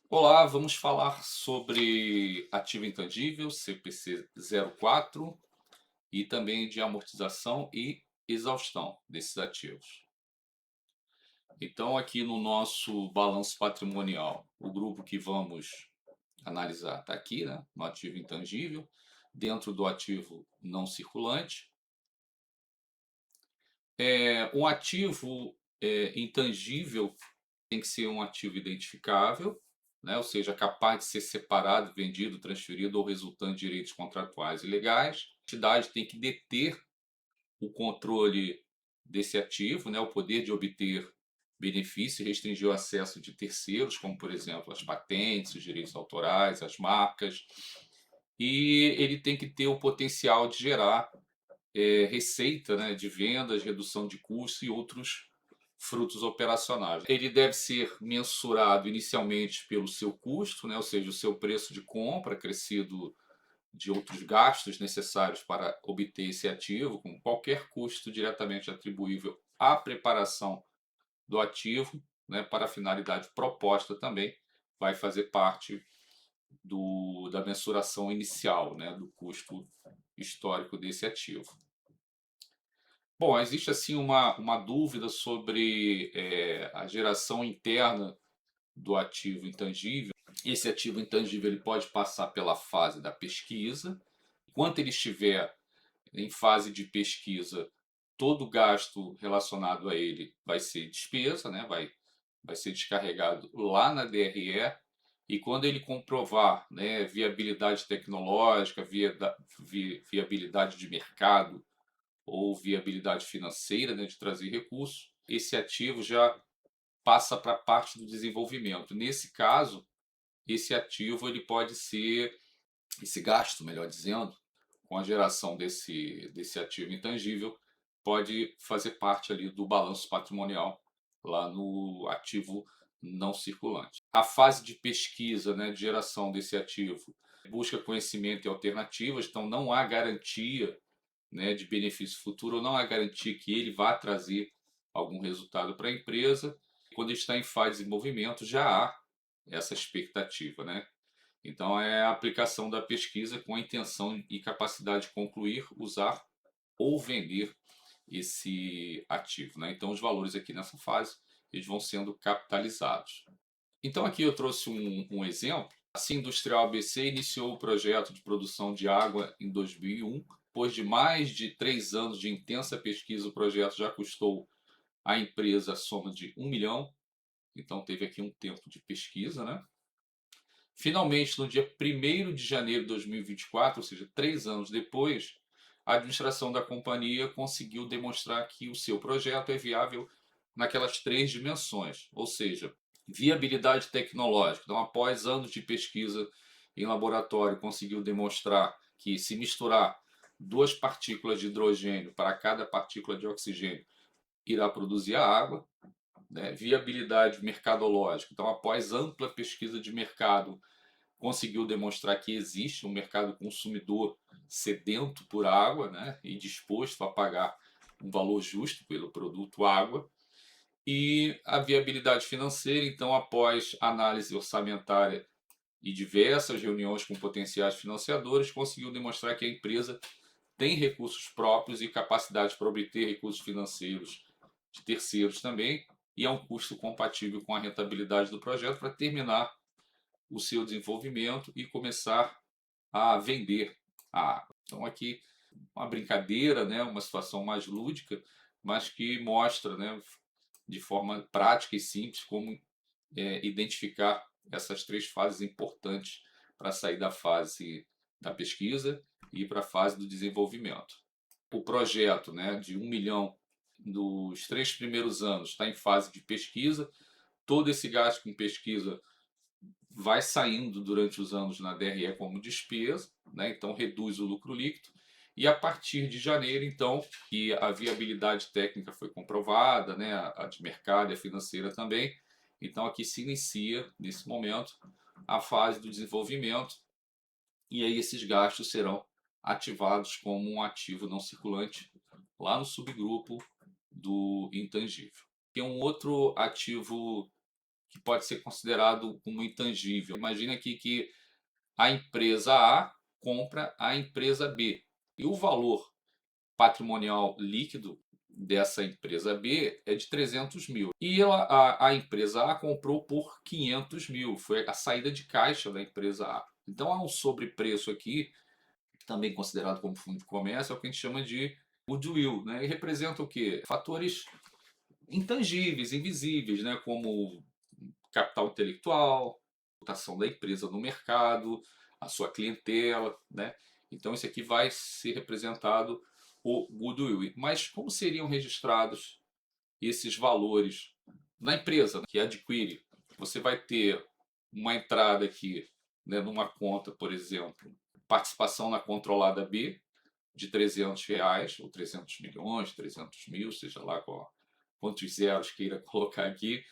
Olá, vamos falar sobre ativo intangível, CPC 04, e também de amortização e exaustão desses ativos. Então, aqui no nosso balanço patrimonial, o grupo que vamos analisar está aqui, né, no ativo intangível, dentro do ativo não circulante. Um ativo intangível tem que ser um ativo identificável, né? Ou seja, capaz de ser separado, vendido, transferido ou resultante de direitos contratuais e legais. A entidade tem que deter o controle desse ativo, né? O poder de obter benefício e restringir o acesso de terceiros, como por exemplo as patentes, os direitos autorais, as marcas. E ele tem que ter o potencial de gerar receita, né, de vendas, redução de custos e outros frutos operacionais. Ele deve ser mensurado inicialmente pelo seu custo, né, ou seja, o seu preço de compra acrescido de outros gastos necessários para obter esse ativo, com qualquer custo diretamente atribuível à preparação do ativo, né, para a finalidade proposta também, vai fazer parte da mensuração inicial, né, do custo histórico desse ativo. Bom, existe assim uma dúvida sobre a geração interna do ativo intangível. Esse ativo intangível ele pode passar pela fase da pesquisa. Enquanto ele estiver em fase de pesquisa, todo gasto relacionado a ele vai ser despesa, né? Vai ser descarregado lá na DRE. E quando ele comprovar, né, viabilidade tecnológica, viabilidade de mercado, ou viabilidade financeira, né, de trazer recursos, esse ativo já passa para a parte do desenvolvimento. Nesse caso, esse ativo ele pode ser, esse gasto, melhor dizendo, com a geração desse ativo intangível, pode fazer parte ali do balanço patrimonial lá no ativo não circulante. A fase de pesquisa, né, de geração desse ativo busca conhecimento e alternativas, então não há garantia, né, de benefício futuro, ou não há garantia que ele vá trazer algum resultado para a empresa. Quando está em fase de desenvolvimento, já há essa expectativa, né? Então, é a aplicação da pesquisa com a intenção e capacidade de concluir, usar ou vender esse ativo, né? Então, os valores aqui nessa fase eles vão sendo capitalizados. Então, aqui eu trouxe um exemplo. A Sim Industrial ABC iniciou o projeto de produção de água em 2001. Depois de mais de 3 anos de intensa pesquisa, o projeto já custou à empresa a soma de 1 milhão. Então, teve aqui um tempo de pesquisa, né? Finalmente, no dia 1º de janeiro de 2024, ou seja, 3 anos depois, a administração da companhia conseguiu demonstrar que o seu projeto é viável naquelas três dimensões, ou seja, viabilidade tecnológica. Então, após anos de pesquisa em laboratório, conseguiu demonstrar que se misturar duas partículas de hidrogênio para cada partícula de oxigênio, irá produzir a água, né? Viabilidade mercadológica. Então, após ampla pesquisa de mercado, conseguiu demonstrar que existe um mercado consumidor sedento por água, né, e disposto a pagar um valor justo pelo produto água. E a viabilidade financeira, então, após análise orçamentária e diversas reuniões com potenciais financiadores, conseguiu demonstrar que a empresa tem recursos próprios e capacidade para obter recursos financeiros de terceiros também, e é um custo compatível com a rentabilidade do projeto para terminar o seu desenvolvimento e começar a vender a água. Então aqui uma brincadeira, né, uma situação mais lúdica, mas que mostra, né, de forma prática e simples como identificar essas três fases importantes para sair da fase da pesquisa e para a fase do desenvolvimento. O projeto, né, de 1 milhão dos 3 primeiros anos está em fase de pesquisa. Todo esse gasto com pesquisa vai saindo durante os anos na DRE como despesa, né? Então reduz o lucro líquido. E a partir de janeiro, então, que a viabilidade técnica foi comprovada, né? A de mercado e a financeira também. Então aqui se inicia, nesse momento, a fase do desenvolvimento, e aí esses gastos serão ativados como um ativo não circulante lá no subgrupo do intangível. Tem um outro ativo que pode ser considerado como intangível. Imagina aqui que a empresa A compra a empresa B e o valor patrimonial líquido dessa empresa B é de 300 mil. E a empresa A comprou por 500 mil. Foi a saída de caixa da empresa A. Então há um sobrepreço aqui, também considerado como fundo de comércio, é o que a gente chama de goodwill, né? E representa o quê? Fatores intangíveis, invisíveis, né? Como capital intelectual, reputação da empresa no mercado, a sua clientela, né? Então isso aqui vai ser representado o goodwill. Mas como seriam registrados esses valores na empresa que adquire? Você vai ter uma entrada aqui, né, numa conta, por exemplo, participação na controlada B de R$ 300, ou 300 milhões, 300 mil, seja lá quantos zeros queira colocar aqui.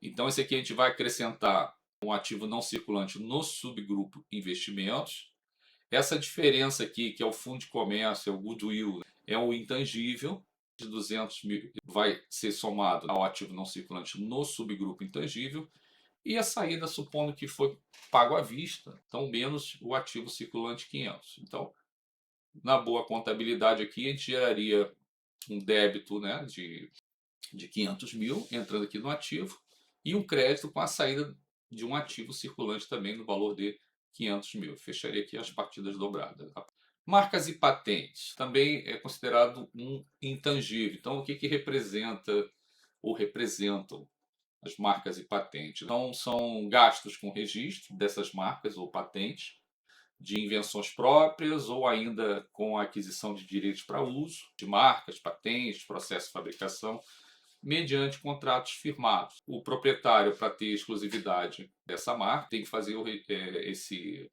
Então, esse aqui a gente vai acrescentar um ativo não circulante no subgrupo investimentos. Essa diferença aqui, que é o fundo de comércio, é o goodwill, é o intangível, de 200 mil vai ser somado ao ativo não circulante no subgrupo intangível. E a saída, supondo que foi pago à vista, então menos o ativo circulante 500. Então, na boa contabilidade aqui, a gente geraria um débito, né, de 500 mil, entrando aqui no ativo, e um crédito com a saída de um ativo circulante também no valor de 500 mil. Fecharia aqui as partidas dobradas. Marcas e patentes também é considerado um intangível. Então, o que representa ou representam as marcas e patentes? Então, são gastos com registro dessas marcas ou patentes, de invenções próprias ou ainda com a aquisição de direitos para uso de marcas, patentes, processo de fabricação, mediante contratos firmados. O proprietário, para ter exclusividade dessa marca, tem que fazer esse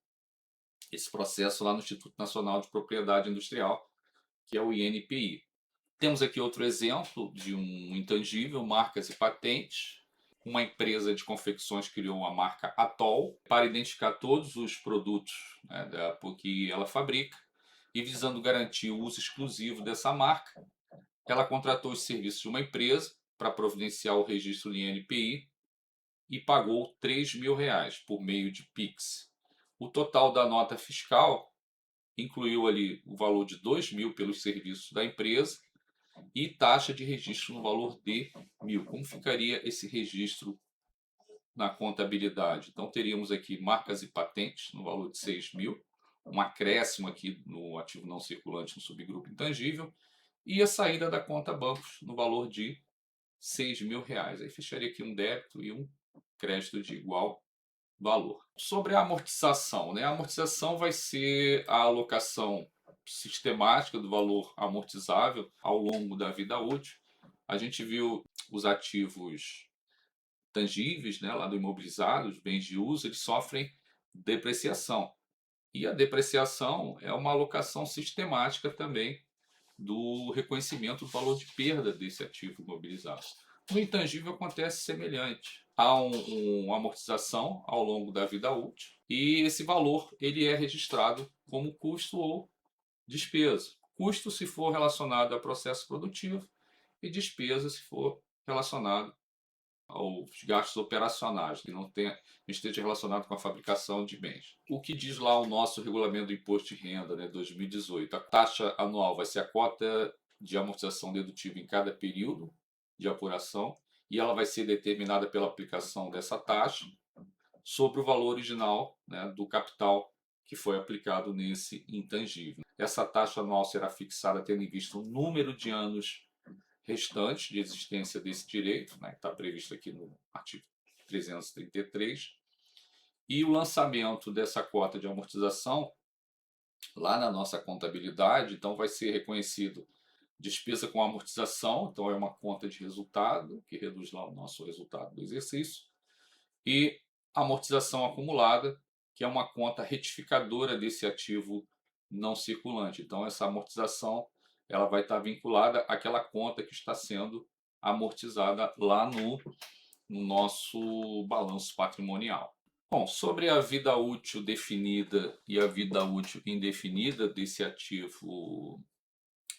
processo lá no Instituto Nacional de Propriedade Industrial, que é o INPI. Temos aqui outro exemplo de um intangível, marcas e patentes. Uma empresa de confecções criou a marca Atoll para identificar todos os produtos, né, que ela fabrica, e visando garantir o uso exclusivo dessa marca, ela contratou os serviços de uma empresa para providenciar o registro do INPI e pagou R$ 3.000 por meio de Pix. O total da nota fiscal incluiu ali o valor de R$ 2.000 pelos serviços da empresa e taxa de registro no valor de R$ 1.000. Como ficaria esse registro na contabilidade? Então teríamos aqui marcas e patentes no valor de R$ 6.000, um acréscimo aqui no ativo não circulante no subgrupo intangível e a saída da conta bancos no valor de R$ 6.000. Aí fecharia aqui um débito e um crédito de igual valor. Sobre a amortização, né? A amortização vai ser a alocação sistemática do valor amortizável ao longo da vida útil. A gente viu os ativos tangíveis, né, lá do imobilizado, os bens de uso, eles sofrem depreciação. E a depreciação é uma alocação sistemática também do reconhecimento do valor de perda desse ativo imobilizado. No intangível acontece semelhante. Há uma amortização ao longo da vida útil e esse valor ele é registrado como custo ou despesa. Custo se for relacionado ao processo produtivo e despesa se for relacionado aos gastos operacionais, que não esteja relacionado com a fabricação de bens. O que diz lá o nosso regulamento do imposto de renda, né, 2018? A taxa anual vai ser a cota de amortização dedutível em cada período de apuração e ela vai ser determinada pela aplicação dessa taxa sobre o valor original, né, do capital que foi aplicado nesse intangível. Essa taxa anual será fixada tendo em vista o número de anos restantes de existência desse direito, né, que está previsto aqui no artigo 333, e o lançamento dessa cota de amortização lá na nossa contabilidade, então vai ser reconhecido despesa com amortização, então é uma conta de resultado, que reduz lá o nosso resultado do exercício, e amortização acumulada, que é uma conta retificadora desse ativo não circulante. Então essa amortização ela vai estar vinculada àquela conta que está sendo amortizada lá no nosso balanço patrimonial. Bom, sobre a vida útil definida e a vida útil indefinida desse ativo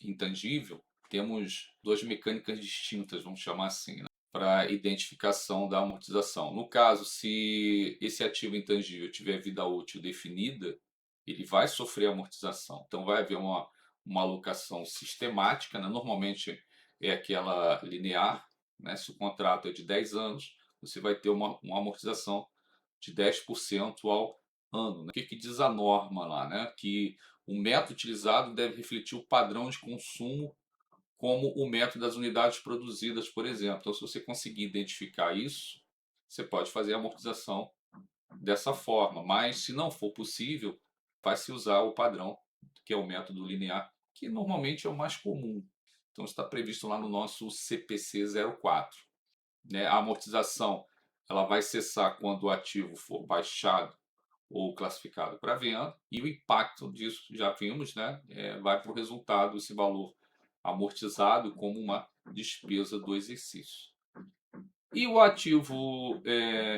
intangível, temos duas mecânicas distintas, vamos chamar assim, né? para identificação da amortização. No caso, se esse ativo intangível tiver vida útil definida, ele vai sofrer amortização. Então, vai haver uma alocação sistemática, né? Normalmente é aquela linear, né? Se o contrato é de 10 anos, você vai ter uma amortização de 10% ao ano, né? O que diz a norma lá? Né? Que o método utilizado deve refletir o padrão de consumo como o método das unidades produzidas, por exemplo. Então, se você conseguir identificar isso, você pode fazer a amortização dessa forma. Mas, se não for possível, vai se usar o padrão, que é o método linear, que normalmente é o mais comum. Então, está previsto lá no nosso CPC 04. Né? A amortização ela vai cessar quando o ativo for baixado ou classificado para venda, e o impacto disso, já vimos, né, vai para o resultado, esse valor amortizado como uma despesa do exercício. E o ativo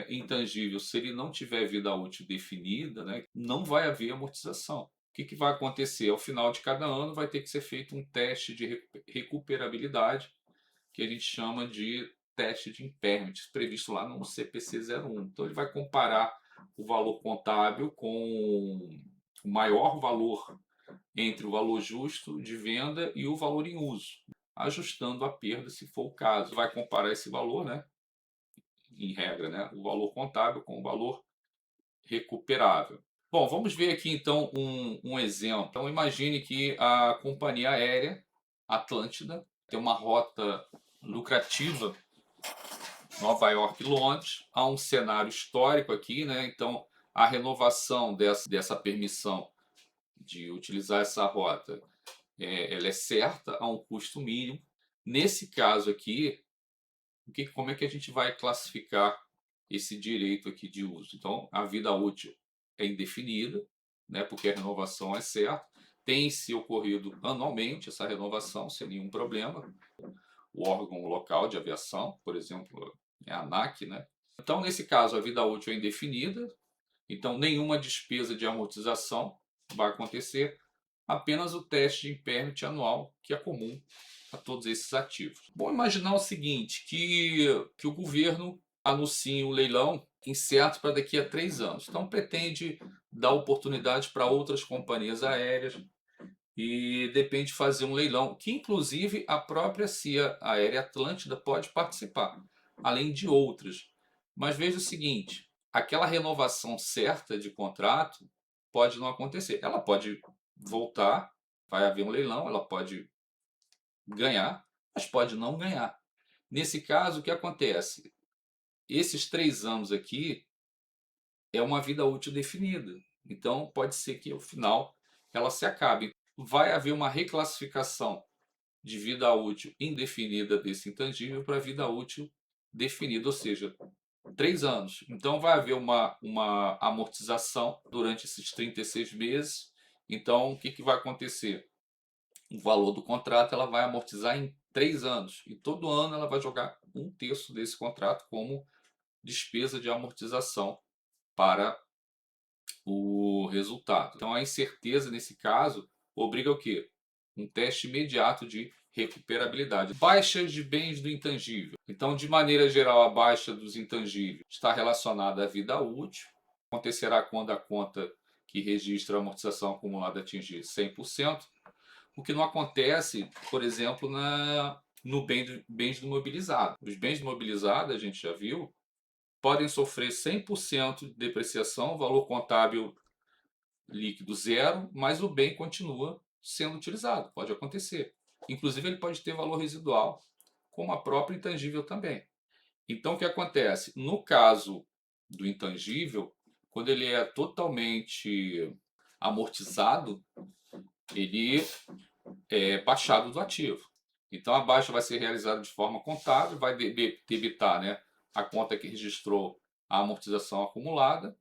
intangível, se ele não tiver vida útil definida, né, não vai haver amortização. O que vai acontecer? Ao final de cada ano vai ter que ser feito um teste de recuperabilidade, que a gente chama de teste de impairment, previsto lá no CPC 01. Então ele vai comparar o valor contábil com o maior valor entre o valor justo de venda e o valor em uso, ajustando a perda se for o caso. Vai comparar esse valor, né, em regra, né, o valor contábil com o valor recuperável. Bom, vamos ver aqui então um exemplo. Então imagine que a companhia aérea Atlântida tem uma rota lucrativa Nova York e Londres. Há um cenário histórico aqui, né? Então a renovação dessa permissão de utilizar essa rota, ela é certa a um custo mínimo. Nesse caso aqui, como é que a gente vai classificar esse direito aqui de uso? Então, a vida útil é indefinida, né, porque a renovação é certa. Tem se ocorrido anualmente essa renovação, sem nenhum problema. O órgão local de aviação, por exemplo, é a ANAC, né? Então, nesse caso, a vida útil é indefinida, então nenhuma despesa de amortização vai acontecer, apenas o teste de impairment anual, que é comum a todos esses ativos. Vamos imaginar o seguinte, que o governo anuncia um leilão incerto para daqui a 3 anos. Então pretende dar oportunidade para outras companhias aéreas e depende de fazer um leilão, que inclusive a própria CIA Aérea Atlântida pode participar, além de outras. Mas veja o seguinte, aquela renovação certa de contrato pode não acontecer. Ela pode voltar, vai haver um leilão, ela pode ganhar, mas pode não ganhar. Nesse caso, o que acontece? Esses 3 anos aqui é uma vida útil definida. Então, pode ser que ao final ela se acabe. Vai haver uma reclassificação de vida útil indefinida desse intangível para vida útil definida, ou seja, 3 anos. Então, vai haver uma amortização durante esses 36 meses. Então, o que vai acontecer? O valor do contrato ela vai amortizar em 3 anos. E todo ano ela vai jogar 1/3 desse contrato como despesa de amortização para o resultado. Então a incerteza nesse caso obriga o quê? Um teste imediato de recuperabilidade. Baixas de bens do intangível. Então, de maneira geral, a baixa dos intangíveis está relacionada à vida útil. Acontecerá quando a conta que registra a amortização acumulada atingir 100%, o que não acontece, por exemplo, no bens do imobilizado. Os bens do imobilizado, a gente já viu, podem sofrer 100% de depreciação, valor contábil líquido zero, mas o bem continua sendo utilizado, pode acontecer. Inclusive, ele pode ter valor residual, como a própria intangível também. Então, o que acontece? No caso do intangível, quando ele é totalmente amortizado, ele é baixado do ativo. Então, a baixa vai ser realizada de forma contábil, vai debitar, né, a conta que registrou a amortização acumulada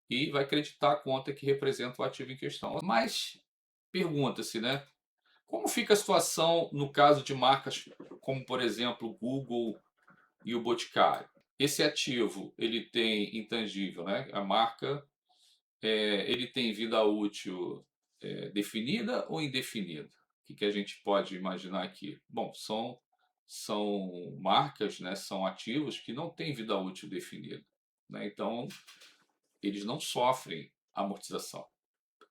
e vai creditar a conta que representa o ativo em questão. Mas pergunta-se, né? Como fica a situação no caso de marcas como, por exemplo, o Google e o Boticário? Esse ativo ele tem intangível, né? A marca ele tem vida útil definida ou indefinida? O que a gente pode imaginar aqui? Bom, são são marcas, né, são ativos que não têm vida útil definida, né? Então, eles não sofrem amortização.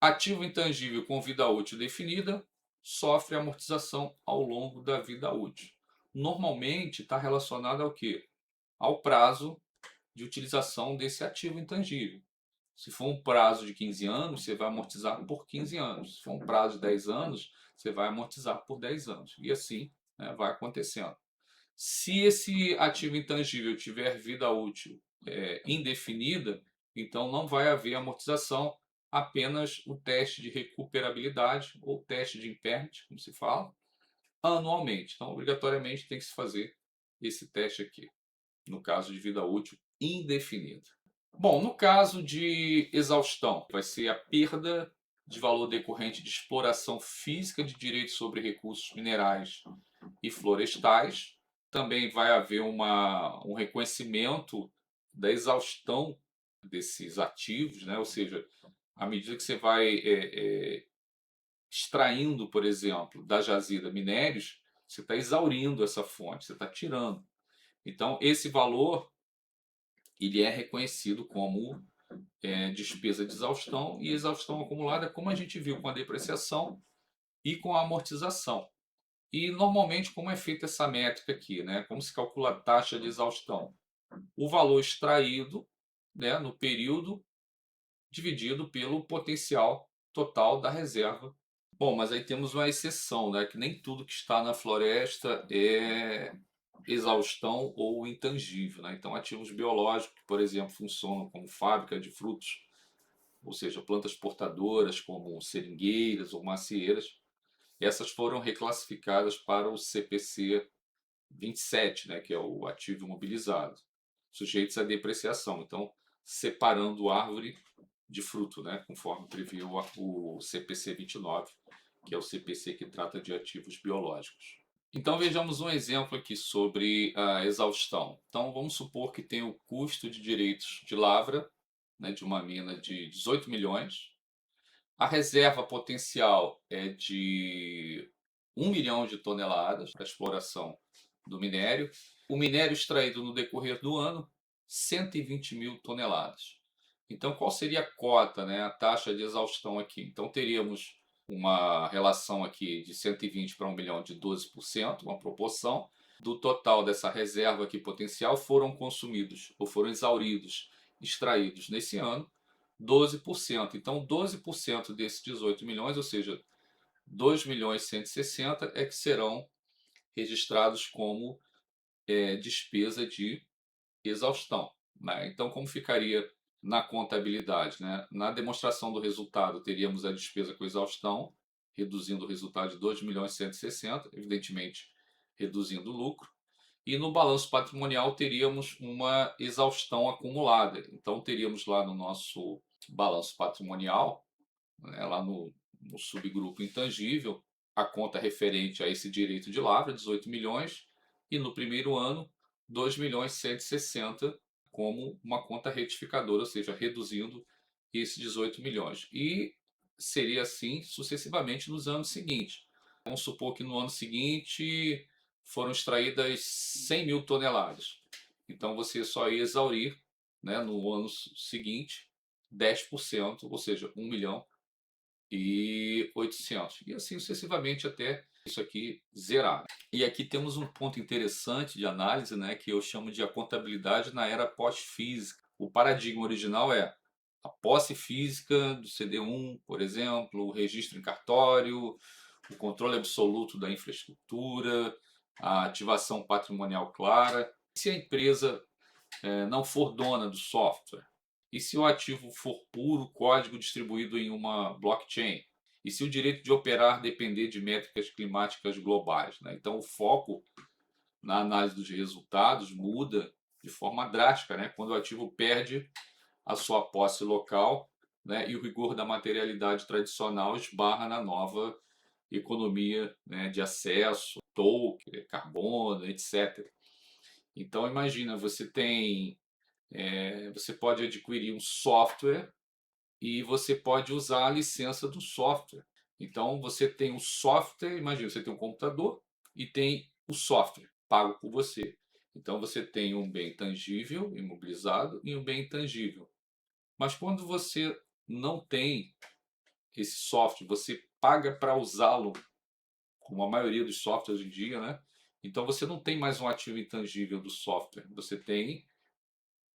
Ativo intangível com vida útil definida sofre amortização ao longo da vida útil. Normalmente está relacionado ao quê? Ao prazo de utilização desse ativo intangível. Se for um prazo de 15 anos, você vai amortizar por 15 anos. Se for um prazo de 10 anos, você vai amortizar por 10 anos. E assim, né, vai acontecendo. Se esse ativo intangível tiver vida útil indefinida, então não vai haver amortização, apenas o teste de recuperabilidade ou teste de impairment, como se fala, anualmente. Então, obrigatoriamente tem que se fazer esse teste aqui, no caso de vida útil indefinida. Bom, no caso de exaustão, vai ser a perda de valor decorrente de exploração física de direitos sobre recursos minerais e florestais. Também vai haver um reconhecimento da exaustão desses ativos, né? Ou seja, à medida que você vai extraindo, por exemplo, da jazida minérios, você está exaurindo essa fonte, você está tirando. Então, esse valor ele é reconhecido como despesa de exaustão e exaustão acumulada, como a gente viu com a depreciação e com a amortização. E normalmente como é feita essa métrica aqui, né? Como se calcula a taxa de exaustão? O valor extraído, né, no período dividido pelo potencial total da reserva. Bom, mas aí temos uma exceção, né, que nem tudo que está na floresta é exaustão ou intangível, né? Então, ativos biológicos, que, por exemplo, funcionam como fábrica de frutos, ou seja, plantas portadoras como seringueiras ou macieiras, essas foram reclassificadas para o CPC 27, né, que é o ativo imobilizado, sujeitos à depreciação. Então, separando árvore de fruto, né, conforme previu o CPC 29, que é o CPC que trata de ativos biológicos. Então vejamos um exemplo aqui sobre a exaustão. Então vamos supor que tem o custo de direitos de lavra, né, de uma mina de 18 milhões. A reserva potencial é de 1 milhão de toneladas para exploração do minério. O minério extraído no decorrer do ano, 120 mil toneladas. Então, qual seria a cota, né, a taxa de exaustão aqui? Então, teríamos uma relação aqui de 120 para 1 milhão de 12%, uma proporção. Do total dessa reserva aqui potencial foram consumidos ou foram exauridos, extraídos nesse ano, 12%. Então, 12% desses 18 milhões, ou seja, 2 milhões e 160 é que serão registrados como despesa de exaustão, né? Então, como ficaria na contabilidade, né? Na demonstração do resultado, teríamos a despesa com exaustão, reduzindo o resultado de 2 milhões e 160, evidentemente reduzindo o lucro. E no balanço patrimonial teríamos uma exaustão acumulada. Então, teríamos lá no nosso balanço patrimonial, né, lá no subgrupo intangível, a conta referente a esse direito de lavra, 18 milhões, e no primeiro ano, 2 milhões e 160 como uma conta retificadora, ou seja, reduzindo esses 18 milhões. E seria assim sucessivamente nos anos seguintes. Vamos supor que no ano seguinte foram extraídas 100 mil toneladas. Então você só ia exaurir, né, no ano seguinte 10%, ou seja, 1 milhão e 800. E assim sucessivamente até isso aqui zerar. E aqui temos um ponto interessante de análise, né, que eu chamo de a contabilidade na era pós-física. O paradigma original é a posse física do CD1, por exemplo, o registro em cartório, o controle absoluto da infraestrutura, a ativação patrimonial clara. Se a empresa não for dona do software, e se o ativo for puro código distribuído em uma blockchain, e se o direito de operar depender de métricas climáticas globais, né? Então o foco na análise dos resultados muda de forma drástica, né? Quando o ativo perde a sua posse local, né? E o rigor da materialidade tradicional esbarra na nova economia, né, de acesso, token, carbono, etc. Então imagina, você pode adquirir um software e você pode usar a licença do software. Então você tem o software, imagina, você tem um computador e tem o software pago por você. Então você tem um bem tangível, imobilizado, e um bem intangível. Mas quando você não tem esse software, você paga para usá-lo, como a maioria dos softwares hoje em dia, né? Então você não tem mais um ativo intangível do software, você tem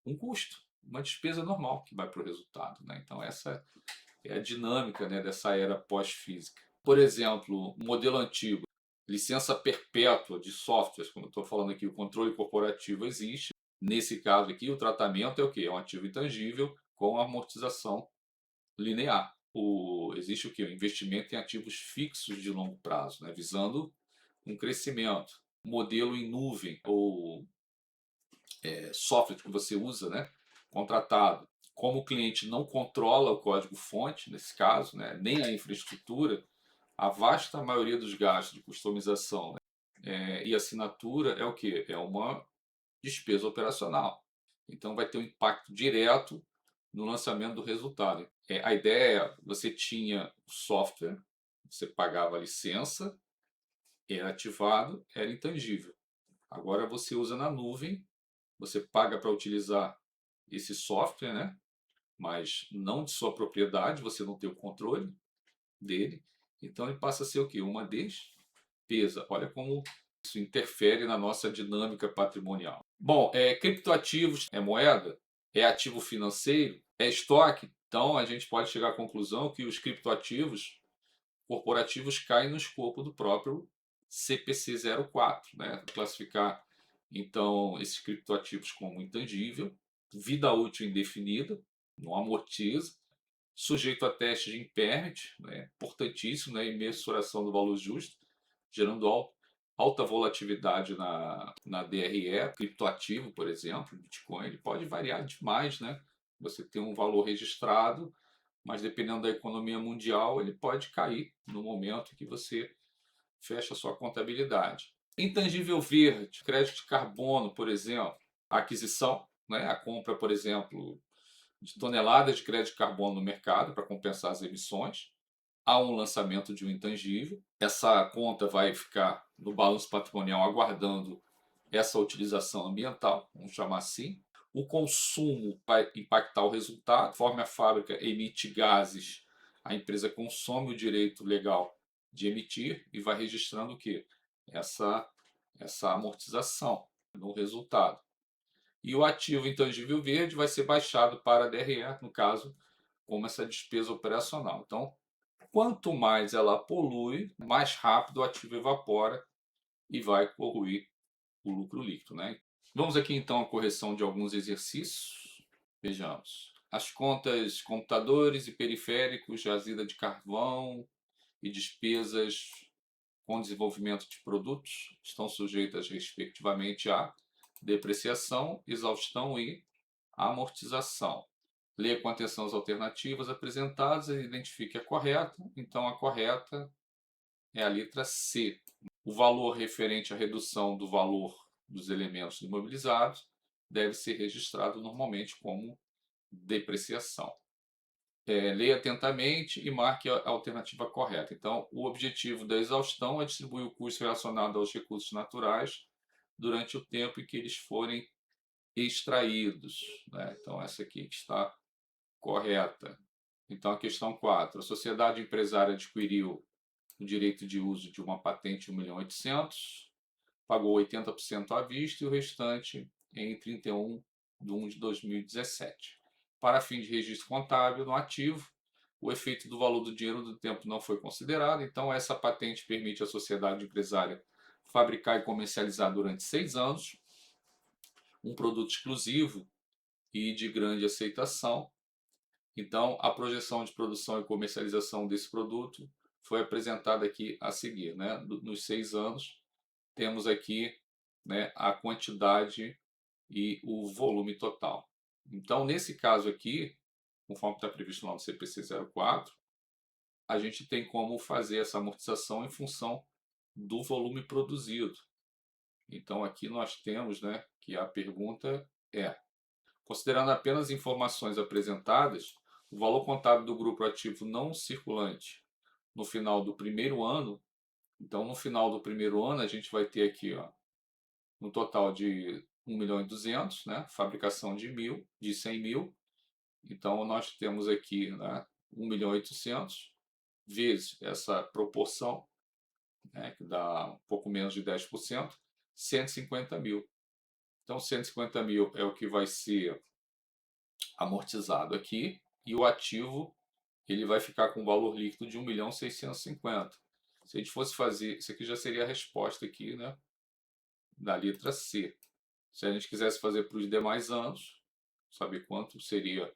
um custo, uma despesa normal que vai para o resultado, né? Então essa é a dinâmica, né, dessa era pós-física. Por exemplo, o modelo antigo, licença perpétua de softwares, como eu estou falando aqui, o controle corporativo existe. Nesse caso aqui, o tratamento é o quê? É um ativo intangível com amortização linear. Existe o quê? O investimento em ativos fixos de longo prazo, né, visando um crescimento. Modelo em nuvem ou software que você usa, né, contratado. Como o cliente não controla o código-fonte, nesse caso, né, nem a infraestrutura, a vasta maioria dos gastos de customização, né, e assinatura é o que? É uma despesa operacional. Então vai ter um impacto direto no lançamento do resultado. A ideia é, você tinha o software, você pagava a licença, era ativado, era intangível. Agora você usa na nuvem, você paga para utilizar esse software, né? Mas não de sua propriedade, você não tem o controle dele. Então ele passa a ser o quê? Uma despesa. Olha como isso interfere na nossa dinâmica patrimonial. Bom, criptoativos é moeda, é ativo financeiro, é estoque. Então a gente pode chegar à conclusão que os criptoativos corporativos caem no escopo do próprio CPC 04, né? Classificar então esses criptoativos como intangível, vida útil indefinida, não amortiza, sujeito a teste de impairment, né? Importantíssimo, né? E mensuração do valor justo, gerando alta volatilidade na DRE, criptoativo, por exemplo, Bitcoin, ele pode variar demais, né? Você tem um valor registrado, mas dependendo da economia mundial, ele pode cair no momento que você fecha a sua contabilidade. Intangível verde, crédito de carbono, por exemplo, a aquisição, né, a compra, por exemplo, de toneladas de crédito de carbono no mercado para compensar as emissões. Há um lançamento de um intangível. Essa conta vai ficar no balanço patrimonial aguardando essa utilização ambiental, vamos chamar assim. O consumo vai impactar o resultado, conforme a fábrica emite gases, a empresa consome o direito legal de emitir e vai registrando o quê? Essa amortização no resultado. E o ativo intangível verde vai ser baixado para a DRE, no caso, como essa despesa operacional. Então, quanto mais ela polui, mais rápido o ativo evapora e vai corroer o lucro líquido, né? Vamos aqui então à correção de alguns exercícios. Vejamos. As contas computadores e periféricos, jazida de carvão e despesas com desenvolvimento de produtos estão sujeitas respectivamente a depreciação, exaustão e amortização. Leia com atenção as alternativas apresentadas e identifique a correta. Então a correta é a letra C. O valor referente à redução do valor dos elementos imobilizados deve ser registrado normalmente como depreciação. Leia atentamente e marque a alternativa correta. Então, o objetivo da exaustão é distribuir o custo relacionado aos recursos naturais durante o tempo em que eles forem extraídos, né? Então, essa aqui que está correta. Então, a questão 4. A sociedade empresária adquiriu o direito de uso de uma patente de 1.800.000, pagou 80% à vista e o restante em 31 de 2017. Para fim de registro contábil no ativo, o efeito do valor do dinheiro do tempo não foi considerado, então essa patente permite à sociedade empresária fabricar e comercializar durante 6 anos um produto exclusivo e de grande aceitação. Então, a projeção de produção e comercialização desse produto foi apresentada aqui a seguir, né? Nos 6 anos, temos aqui, né, a quantidade e o volume total. Então, nesse caso aqui, conforme está previsto lá no CPC 04, a gente tem como fazer essa amortização em função do volume produzido. Então, aqui nós temos, né, que a pergunta é: considerando apenas informações apresentadas, o valor contábil do grupo ativo não circulante no final do primeiro ano, então no final do primeiro ano a gente vai ter aqui, ó, no total de 1.200.000, né? Fabricação de 100 mil. Então, nós temos aqui, né, 1.800.000 vezes essa proporção, né, que dá um pouco menos de 10%, 150 mil. Então, 150 mil é o que vai ser amortizado aqui, e o ativo ele vai ficar com um valor líquido de 1.650.000. Se a gente fosse fazer, isso aqui já seria a resposta aqui, né, da letra C. Se a gente quisesse fazer para os demais anos, saber quanto seria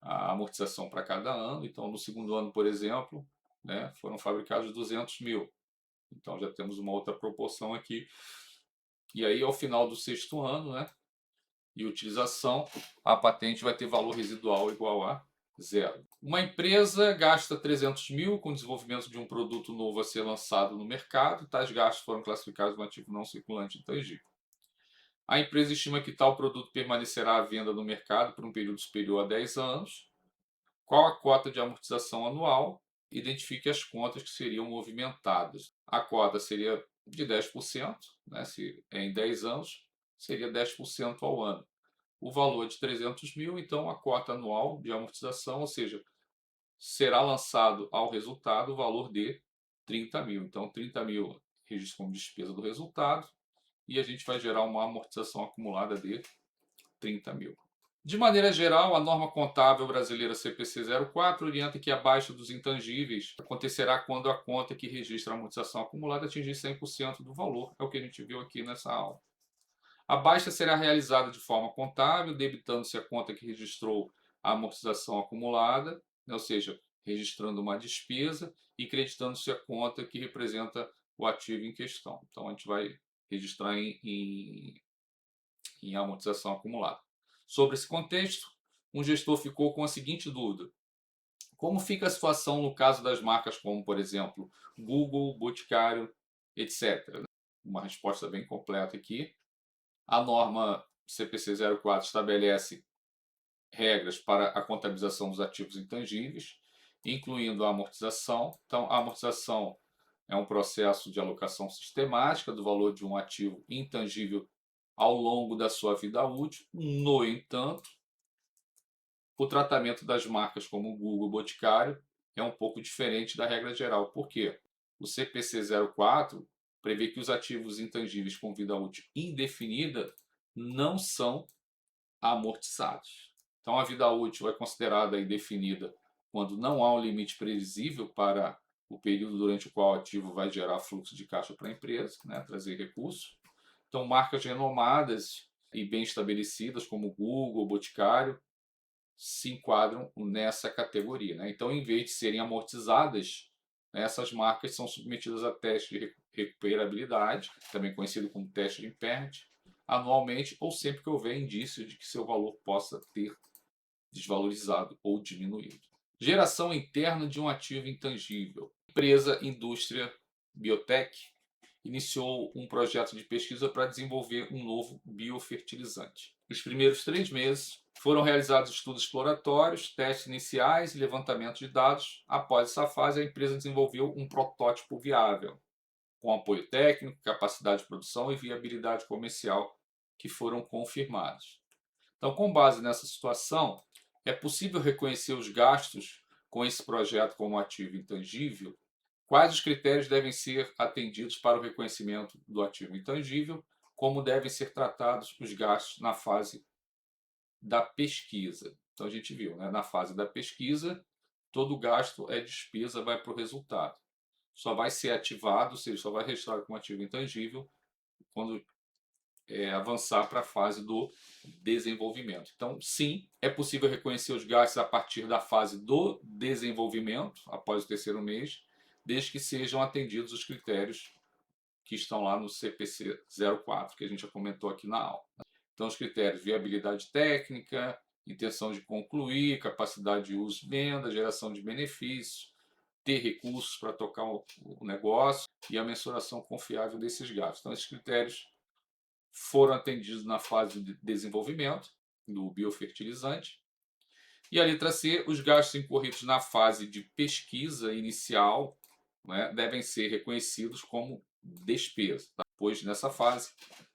a amortização para cada ano. Então, no segundo ano, por exemplo, né, foram fabricados 200 mil. Então, já temos uma outra proporção aqui. E aí, ao final do sexto ano, né, e utilização, a patente vai ter valor residual igual a zero. Uma empresa gasta 300 mil com o desenvolvimento de um produto novo a ser lançado no mercado. Tais gastos foram classificados no ativo não circulante intangível. A empresa estima que tal produto permanecerá à venda no mercado por um período superior a 10 anos. Qual a cota de amortização anual? Identifique as contas que seriam movimentadas. A cota seria de 10%, né? Se é em 10 anos, seria 10% ao ano. O valor é de 300 mil, então a cota anual de amortização, ou seja, será lançado ao resultado o valor de 30 mil. Então, 30 mil registra como despesa do resultado e a gente vai gerar uma amortização acumulada de 30 mil. De maneira geral, a norma contábil brasileira CPC 04 orienta que a baixa dos intangíveis acontecerá quando a conta que registra a amortização acumulada atingir 100% do valor. É o que a gente viu aqui nessa aula. A baixa será realizada de forma contábil, debitando-se a conta que registrou a amortização acumulada, ou seja, registrando uma despesa, e creditando-se a conta que representa o ativo em questão. Então, a gente vai registrar em amortização acumulada. Sobre esse contexto, um gestor ficou com a seguinte dúvida: como fica a situação no caso das marcas como, por exemplo, Google, Boticário, etc. Uma resposta bem completa aqui. A norma CPC 04 estabelece regras para a contabilização dos ativos intangíveis, incluindo a amortização. Então, a amortização é um processo de alocação sistemática do valor de um ativo intangível ao longo da sua vida útil. No entanto, o tratamento das marcas como Google e Boticário é um pouco diferente da regra geral. Por quê? O CPC 04 prevê que os ativos intangíveis com vida útil indefinida não são amortizados. Então, a vida útil é considerada indefinida quando não há um limite previsível para o período durante o qual o ativo vai gerar fluxo de caixa para a empresa, né, trazer recursos. Então, marcas renomadas e bem estabelecidas, como Google, Boticário, se enquadram nessa categoria, né? Então, em vez de serem amortizadas, né, essas marcas são submetidas a teste de recuperabilidade, também conhecido como teste de impairment, anualmente ou sempre que houver indício de que seu valor possa ter desvalorizado ou diminuído. Geração interna de um ativo intangível. Empresa Indústria Biotech iniciou um projeto de pesquisa para desenvolver um novo biofertilizante. Nos primeiros 3 meses, foram realizados estudos exploratórios, testes iniciais e levantamento de dados. Após essa fase, a empresa desenvolveu um protótipo viável, com apoio técnico, capacidade de produção e viabilidade comercial que foram confirmados. Então, com base nessa situação, é possível reconhecer os gastos com esse projeto como ativo intangível. Quais os critérios devem ser atendidos para o reconhecimento do ativo intangível? Como devem ser tratados os gastos na fase da pesquisa? Então, a gente viu, né? Na fase da pesquisa, todo gasto é despesa, vai para o resultado. Só vai ser ativado, ou seja, só vai registrar como ativo intangível quando avançar para a fase do desenvolvimento. Então, sim, é possível reconhecer os gastos a partir da fase do desenvolvimento, após o terceiro mês, desde que sejam atendidos os critérios que estão lá no CPC 04, que a gente já comentou aqui na aula. Então, os critérios: viabilidade técnica, intenção de concluir, capacidade de uso e venda, geração de benefícios, ter recursos para tocar o negócio e a mensuração confiável desses gastos. Então, esses critérios foram atendidos na fase de desenvolvimento do biofertilizante. E a letra C, os gastos incorridos na fase de pesquisa inicial, né, devem ser reconhecidos como despesa, tá? Pois nessa fase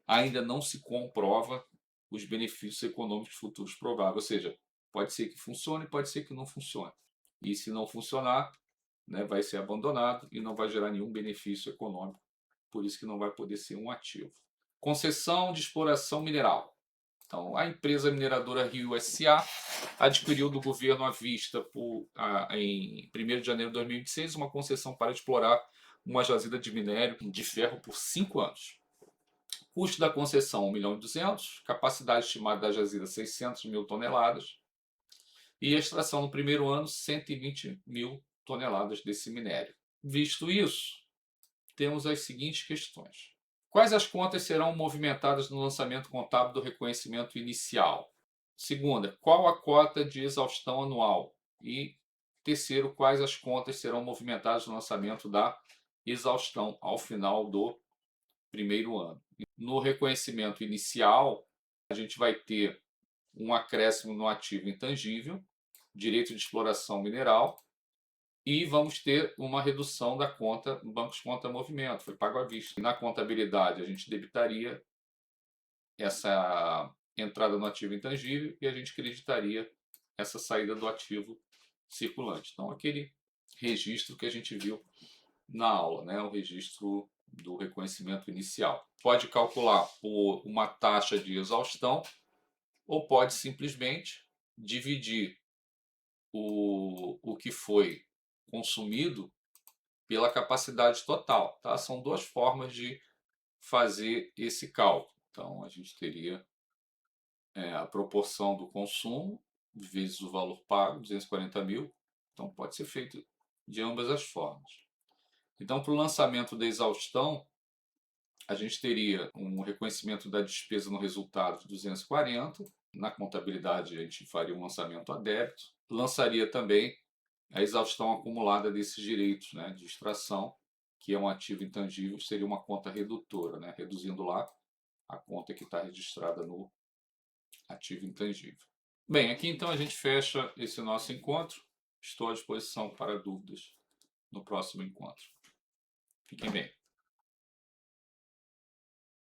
ainda não se comprova os benefícios econômicos futuros prováveis. Ou seja, pode ser que funcione, pode ser que não funcione. E se não funcionar, né, vai ser abandonado e não vai gerar nenhum benefício econômico. Por isso que não vai poder ser um ativo. Concessão de exploração mineral. Então, a empresa mineradora Rio S.A. adquiriu do governo à vista em 1º de janeiro de 2026 uma concessão para explorar uma jazida de minério de ferro por 5 anos. Custo da concessão 1.200.000, capacidade estimada da jazida 600 mil toneladas e a extração no primeiro ano 120 mil toneladas desse minério. Visto isso, temos as seguintes questões. Quais as contas serão movimentadas no lançamento contábil do reconhecimento inicial? Segunda, qual a cota de exaustão anual? E terceiro, quais as contas serão movimentadas no lançamento da exaustão ao final do primeiro ano? No reconhecimento inicial, a gente vai ter um acréscimo no ativo intangível, direito de exploração mineral, e vamos ter uma redução da conta bancos conta movimento, foi pago à vista. Na contabilidade, a gente debitaria essa entrada no ativo intangível e a gente creditaria essa saída do ativo circulante. Então, aquele registro que a gente viu na aula, né? O registro do reconhecimento inicial. Pode calcular por uma taxa de exaustão ou pode simplesmente dividir o que foi consumido pela capacidade total. Tá? São duas formas de fazer esse cálculo. Então, a gente teria a proporção do consumo vezes o valor pago, 240 mil. Então, pode ser feito de ambas as formas. Então, para o lançamento da exaustão, a gente teria um reconhecimento da despesa no resultado de 240. Na contabilidade, a gente faria um lançamento a débito. Lançaria também a exaustão acumulada desses direitos, né, de extração, que é um ativo intangível, seria uma conta redutora, né, reduzindo lá a conta que está registrada no ativo intangível. Bem, aqui então a gente fecha esse nosso encontro. Estou à disposição para dúvidas no próximo encontro. Fiquem bem.